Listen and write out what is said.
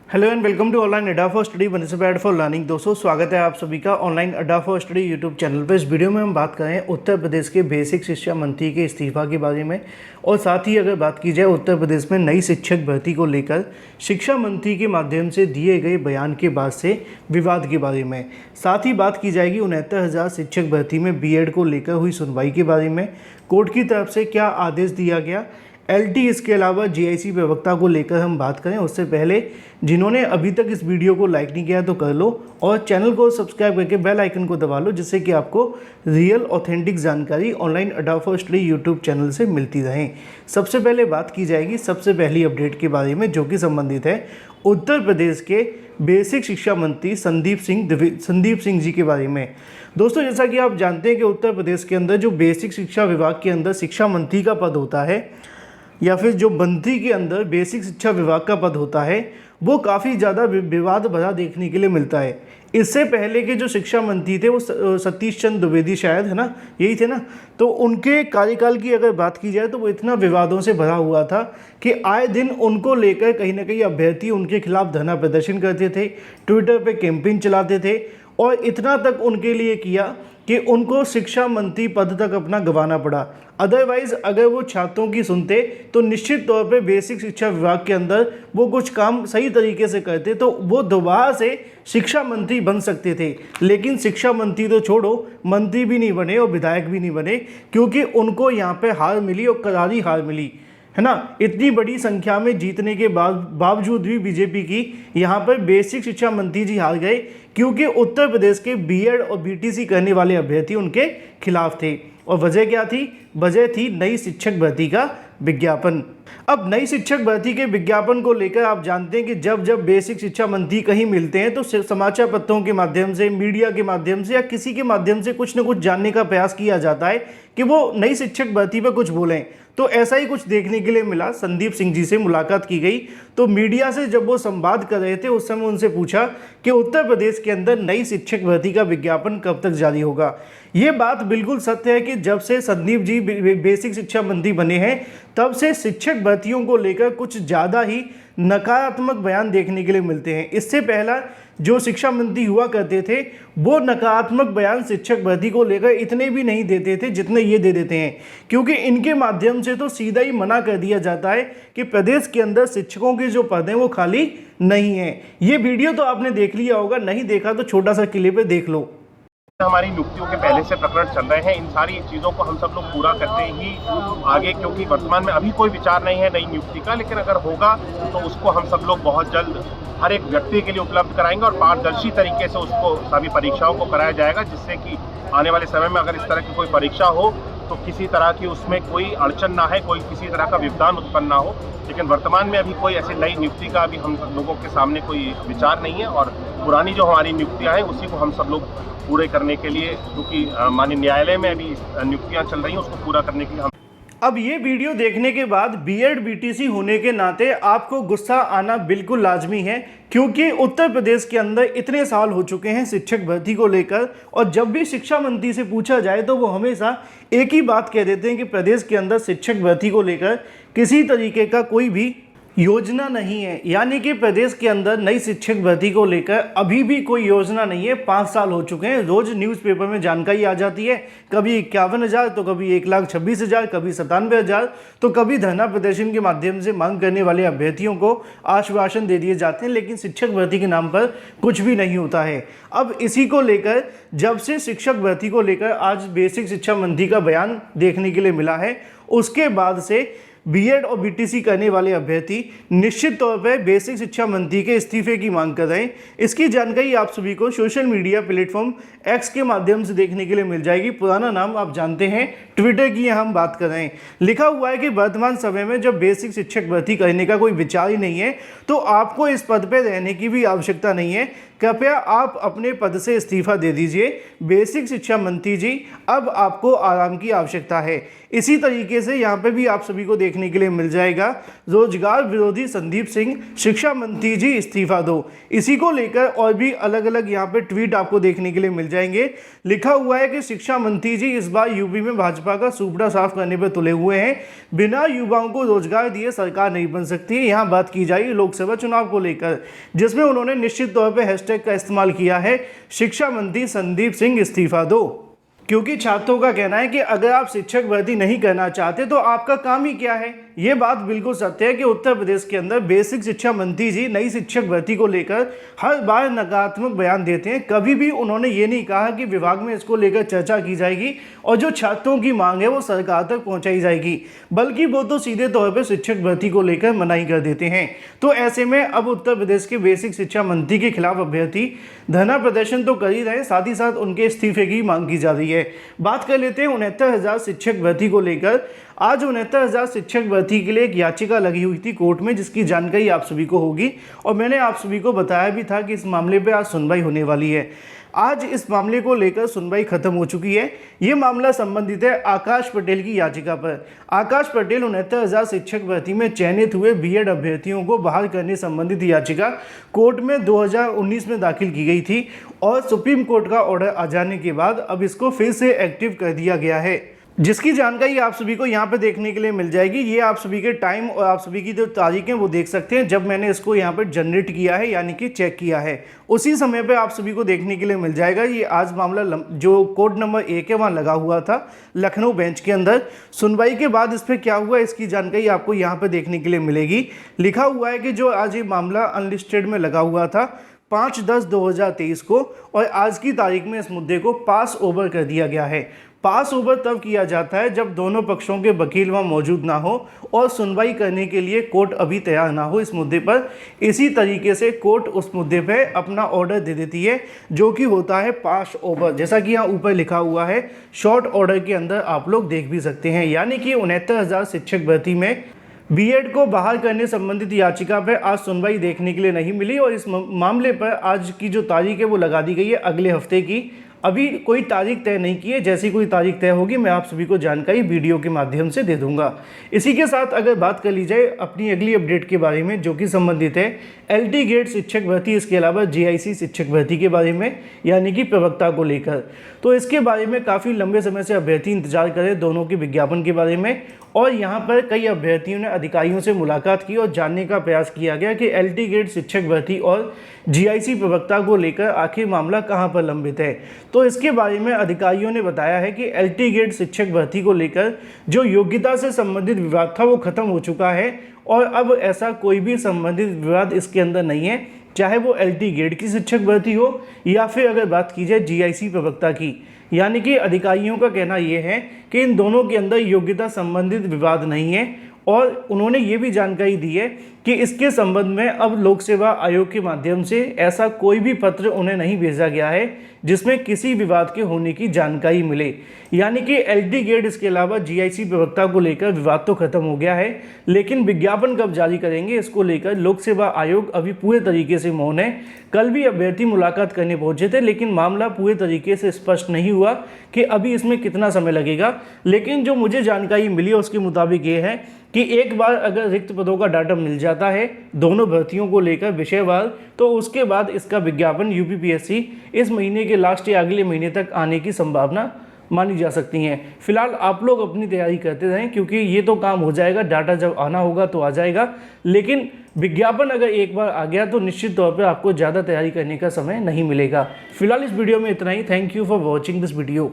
Hello and welcome to online Adda for study prepared for learning. दोस्तों स्वागत है आप सभी का online Adda for study YouTube channel पर। इस वीडियो में हम बात कर रहे हैं उत्तर प्रदेश के बेसिक शिक्षा मंत्री के इस्तीफा के बारे में, और साथ ही अगर बात की जाए उत्तर प्रदेश में नई शिक्षक भर्ती को लेकर शिक्षा मंत्री के माध्यम से दिए गए बयान के बाद से विवाद के बारे में। साथ ही बात की जाएगी 69,000 शिक्षक भर्ती में बीएड को लेकर हुई सुनवाई के बारे में, कोर्ट की तरफ से क्या आदेश दिया गया, एलटी, इसके अलावा जीआईसी प्रवक्ता को लेकर हम बात करें। उससे पहले जिन्होंने अभी तक इस वीडियो को लाइक नहीं किया तो कर लो, और चैनल को सब्सक्राइब करके बेल आइकन को दबा लो, जिससे कि आपको रियल ऑथेंटिक जानकारी online Adda for study YouTube channel से मिलती रहे। सबसे पहले बात की जाएगी सबसे पहली अपडेट के बारे में, जो कि संबंधित है उत्तर प्रदेश के बेसिक शिक्षा मंत्री संदीप सिंह जी के बारे में। दोस्तों, जैसा कि आप जानते हैं कि उत्तर प्रदेश के अंदर जो बेसिक शिक्षा विभाग के अंदर शिक्षा मंत्री का पद होता है, या फिर जो मंत्री के अंदर बेसिक शिक्षा विभाग का पद होता है, वो काफ़ी ज़्यादा विवाद भरा देखने के लिए मिलता है। इससे पहले के जो शिक्षा मंत्री थे वो सतीश चंद्र द्विवेदी, शायद, है ना, यही थे ना। तो उनके कार्यकाल की अगर बात की जाए तो वो इतना विवादों से भरा हुआ था कि आए दिन उनको लेकर कहीं ना कहीं अभ्यर्थी उनके खिलाफ धरना प्रदर्शन करते थे, ट्विटर पे कैंपेन चलाते थे, और इतना तक उनके लिए किया कि उनको शिक्षा मंत्री पद तक अपना गंवाना पड़ा। अदरवाइज अगर वो छात्रों की सुनते तो निश्चित तौर पे बेसिक शिक्षा विभाग के अंदर वो कुछ काम सही तरीके से करते तो वो दोबारा से शिक्षा मंत्री बन सकते थे। लेकिन शिक्षा मंत्री तो छोड़ो, मंत्री भी नहीं बने और विधायक भी नहीं बने, क्योंकि उनको यहाँ पे हार मिली, और करारी हार मिली, है ना। इतनी बड़ी संख्या में जीतने के बावजूद भी बीजेपी की यहाँ पर बेसिक शिक्षा मंत्री जी हार गए, क्योंकि उत्तर प्रदेश के बीएड और बीटीसी करने वाले अभ्यर्थी उनके खिलाफ थे। और वजह क्या थी? वजह थी नई शिक्षक भर्ती का विज्ञापन। अब नई शिक्षक भर्ती के विज्ञापन को लेकर आप जानते हैं कि जब जब बेसिक शिक्षा मंत्री कहीं मिलते हैं तो समाचार पत्रों के माध्यम से, मीडिया के माध्यम से, या किसी के माध्यम से कुछ न कुछ जानने का प्रयास किया जाता है कि वो नई शिक्षक भर्ती पर कुछ बोलें। तो ऐसा ही कुछ देखने के लिए मिला। संदीप सिंह जी से मुलाकात की गई तो मीडिया से जब वो संवाद कर रहे थे उस समय उनसे पूछा कि उत्तर प्रदेश के अंदर नई शिक्षक भर्ती का विज्ञापन कब तक जारी होगा। ये बात बिल्कुल सत्य है कि जब से संदीप जी बेसिक शिक्षा मंत्री बने हैं तब से शिक्षक भर्तियों को लेकर कुछ ज़्यादा ही नकारात्मक बयान देखने के लिए मिलते हैं। इससे पहला जो शिक्षा मंत्री हुआ करते थे वो नकारात्मक बयान शिक्षक भर्ती को लेकर इतने भी नहीं देते थे जितने ये दे देते हैं, क्योंकि इनके माध्यम से तो सीधा ही मना कर दिया जाता है कि प्रदेश के अंदर शिक्षकों के जो पद हैं वो खाली नहीं है। ये वीडियो तो आपने देख लिया होगा, नहीं देखा तो छोटा सा क्लिप है, देख लो। हमारी नियुक्तियों के पहले से प्रकरण चल रहे हैं, इन सारी चीज़ों को हम सब लोग पूरा करते ही आगे, क्योंकि वर्तमान में अभी कोई विचार नहीं है नई नियुक्ति का, लेकिन अगर होगा तो उसको हम सब लोग बहुत जल्द हर एक व्यक्ति के लिए उपलब्ध कराएंगे और पारदर्शी तरीके से उसको सभी परीक्षाओं को कराया जाएगा, जिससे कि आने वाले समय में अगर इस तरह की कोई परीक्षा हो तो किसी तरह की उसमें कोई अड़चन ना है, कोई किसी तरह का व्यवधान उत्पन्न ना हो। लेकिन वर्तमान में अभी कोई ऐसी नई नियुक्ति का अभी हम लोगों के सामने कोई विचार नहीं है, और पुरानी जो हमारी नियुक्तियाँ हैं उसी को हम सब लोग पूरे करने के लिए, क्योंकि माननीय न्यायालय में अभी नियुक्तियां चल रही हैं, उसको पूरा करने के लिए हम। अब ये वीडियो देखने के बाद बीएड बीटीसी होने के नाते आपको गुस्सा आना बिल्कुल लाजमी है, क्योंकि उत्तर प्रदेश के अंदर इतने साल हो चुके हैं शिक्षक भर्ती को लेकर, और जब भी शिक्षा मंत्री से पूछा जाए तो वो हमेशा एक ही बात कह देते हैं कि प्रदेश के अंदर शिक्षक भर्ती को लेकर किसी तरीके का कोई भी योजना नहीं है। यानी कि प्रदेश के अंदर नई शिक्षक भर्ती को लेकर अभी भी कोई योजना नहीं है। 5 साल हो चुके हैं, रोज न्यूज़पेपर में जानकारी आ जाती है, कभी 51,000 तो कभी 1,26,000, कभी 97,000, तो कभी धरना प्रदर्शन के माध्यम से मांग करने वाले अभ्यर्थियों को आश्वासन दे दिए जाते हैं, लेकिन शिक्षक भर्ती के नाम पर कुछ भी नहीं होता है। अब इसी को लेकर जब से शिक्षक भर्ती को लेकर आज बेसिक शिक्षा मंत्री का बयान देखने के लिए मिला है, उसके बाद से बीएड और बीटीसी करने वाले अभ्यर्थी निश्चित तौर पर बेसिक शिक्षा मंत्री के इस्तीफे की मांग कर रहे हैं। इसकी जानकारी आप सभी को सोशल मीडिया प्लेटफॉर्म एक्स के माध्यम से देखने के लिए मिल जाएगी। पुराना नाम आप जानते हैं, ट्विटर की हम बात कर रहे हैं। लिखा हुआ है कि वर्तमान समय में जब बेसिक शिक्षक भर्ती करने का कोई विचार ही नहीं है तो आपको इस पद पर रहने की भी आवश्यकता नहीं है। कृपया आप अपने पद से इस्तीफा दे दीजिए। बेसिक शिक्षा मंत्री जी, अब आपको आराम की आवश्यकता है। इसी तरीके से यहाँ पे भी आप सभी को देखने के लिए मिल जाएगा, रोजगार विरोधी संदीप सिंह, शिक्षा मंत्री जी इस्तीफा दो। इसी को लेकर और भी अलग अलग यहाँ पे ट्वीट आपको देखने के लिए मिल जाएंगे। लिखा हुआ है कि शिक्षा मंत्री जी इस बार यूपी में भाजपा का सुपड़ा साफ करने पर तुले हुए हैं। बिना युवाओं को रोजगार दिए सरकार नहीं बन सकती। यहाँ बात की जाएगी लोकसभा चुनाव को लेकर, जिसमें उन्होंने निश्चित तौर पर हैशटैग का इस्तेमाल किया है, शिक्षा मंत्री संदीप सिंह इस्तीफा दो। क्योंकि छात्रों का कहना है कि अगर आप शिक्षक भर्ती नहीं करना चाहते तो आपका काम ही क्या है। ये बात बिल्कुल सत्य है कि उत्तर प्रदेश के अंदर बेसिक शिक्षा मंत्री जी नई शिक्षक भर्ती को लेकर हर बार नकारात्मक बयान देते हैं। कभी भी उन्होंने ये नहीं कहा कि विभाग में इसको लेकर चर्चा की जाएगी और जो छात्रों की मांग है वो सरकार तक पहुंचाई जाएगी, बल्कि वो तो सीधे तौर पर शिक्षक भर्ती को लेकर मनाही कर देते हैं। तो ऐसे में अब उत्तर प्रदेश के बेसिक शिक्षा मंत्री के खिलाफ अभ्यर्थी धरना प्रदर्शन तो कर ही रहे, साथ ही साथ उनके इस्तीफे की मांग की जा रही है। बात कर लेते हैं 69,000 शिक्षक भर्ती को लेकर। आज 69,000 शिक्षक भर्ती के लिए एक याचिका लगी हुई थी कोर्ट में, जिसकी जानकारी आप सभी को होगी और मैंने आप सभी को बताया भी था कि इस मामले पे आज सुनवाई होने वाली है। आज इस मामले को लेकर सुनवाई खत्म हो चुकी है। ये मामला संबंधित है आकाश पटेल की याचिका पर। आकाश पटेल 69,000 शिक्षक भर्ती में चयनित हुए बीएड अभ्यर्थियों को बहाल करने संबंधित याचिका कोर्ट में 2019 में दाखिल की गई थी और सुप्रीम कोर्ट का ऑर्डर आ जाने के बाद अब इसको फिर से एक्टिव कर दिया गया है, जिसकी जानकारी आप सभी को यहाँ पे देखने के लिए मिल जाएगी। ये आप सभी के टाइम और आप सभी की जो तारीखें वो देख सकते हैं जब मैंने इसको यहाँ पे जनरेट किया है, यानी कि चेक किया है, उसी समय पे आप सभी को देखने के लिए मिल जाएगा। ये आज मामला जो कोर्ट नंबर 1 है वहाँ लगा हुआ था लखनऊ बेंच के अंदर। सुनवाई के बाद इस पर क्या हुआ इसकी जानकारी आपको यहाँ पर देखने के लिए मिलेगी। लिखा हुआ है कि जो आज ये मामला अनलिस्टेड में लगा हुआ था 5/10/2023 को, और आज की तारीख में इस मुद्दे को पास ओवर कर दिया गया है। पास ओवर तब किया जाता है जब दोनों पक्षों के वकील वहाँ मौजूद ना हो और सुनवाई करने के लिए कोर्ट अभी तैयार ना हो इस मुद्दे पर। इसी तरीके से कोर्ट उस मुद्दे पे अपना ऑर्डर दे देती है, जो कि होता है पास ओवर, जैसा कि यहाँ ऊपर लिखा हुआ है। शॉर्ट ऑर्डर के अंदर आप लोग देख भी सकते हैं। यानी कि 69,000 शिक्षक भर्ती में बीएड को बहाल करने संबंधित याचिका पर आज सुनवाई देखने के लिए नहीं मिली और इस मामले पर आज की जो तारीख है वो लगा दी गई है अगले हफ्ते की। अभी कोई तारीख तय नहीं की है, जैसी कोई तारीख तय होगी मैं आप सभी को जानकारी वीडियो के माध्यम से दे दूंगा। इसी के साथ अगर बात कर ली जाए अपनी अगली अपडेट के बारे में, जो कि संबंधित है एलटी गेट शिक्षक भर्ती, इसके अलावा जीआईसी शिक्षक भर्ती के बारे में, यानी कि प्रवक्ता को लेकर, तो इसके बारे में काफ़ी लंबे समय से अभ्यर्थी इंतजार करें दोनों के विज्ञापन के बारे में। और यहाँ पर कई अभ्यर्थियों ने अधिकारियों से मुलाकात की और जानने का प्रयास किया गया कि एलटी गेट शिक्षक भर्ती और जीआईसी प्रवक्ता को लेकर आखिर मामला कहां पर लंबित है। तो इसके बारे में अधिकारियों ने बताया है कि एलटी गेट शिक्षक भर्ती को लेकर जो योग्यता से संबंधित विवाद था वो खत्म हो चुका है और अब ऐसा कोई भी संबंधित विवाद इसके अंदर नहीं है, चाहे वो एलटी गेट की शिक्षक भर्ती हो या फिर अगर बात की जाए जीआईसी प्रवक्ता की। यानी कि अधिकारियों का कहना यह है कि इन दोनों के अंदर योग्यता संबंधित विवाद नहीं है और उन्होंने ये भी जानकारी दी है कि इसके संबंध में अब लोक सेवा आयोग के माध्यम से ऐसा कोई भी पत्र उन्हें नहीं भेजा गया है जिसमें किसी विवाद के होने की जानकारी मिले। यानी कि एलटी गेट इसके अलावा जीआईसी प्रवक्ता को लेकर विवाद तो खत्म हो गया है, लेकिन विज्ञापन कब जारी करेंगे इसको लेकर लोक सेवा आयोग अभी पूरे तरीके से मौन है। कल भी अभ्यर्थी मुलाकात करने पहुंचे थे, लेकिन मामला पूरे तरीके से स्पष्ट नहीं हुआ कि अभी इसमें कितना समय लगेगा। लेकिन जो मुझे जानकारी मिली है उसके मुताबिक ये है कि एक बार अगर रिक्त पदों का डाटा मिल जाता है दोनों भर्तियों को लेकर विषयवार, तो उसके बाद इसका विज्ञापन यूपीपीएससी इस महीने के लास्ट या अगले महीने तक आने की संभावना मानी जा सकती हैं। फिलहाल आप लोग अपनी तैयारी करते रहें, क्योंकि ये तो काम हो जाएगा, डाटा जब आना होगा तो आ जाएगा, लेकिन विज्ञापन अगर एक बार आ गया तो निश्चित तौर पर आपको ज़्यादा तैयारी करने का समय नहीं मिलेगा। फिलहाल इस वीडियो में इतना ही। Thank you for watching this video.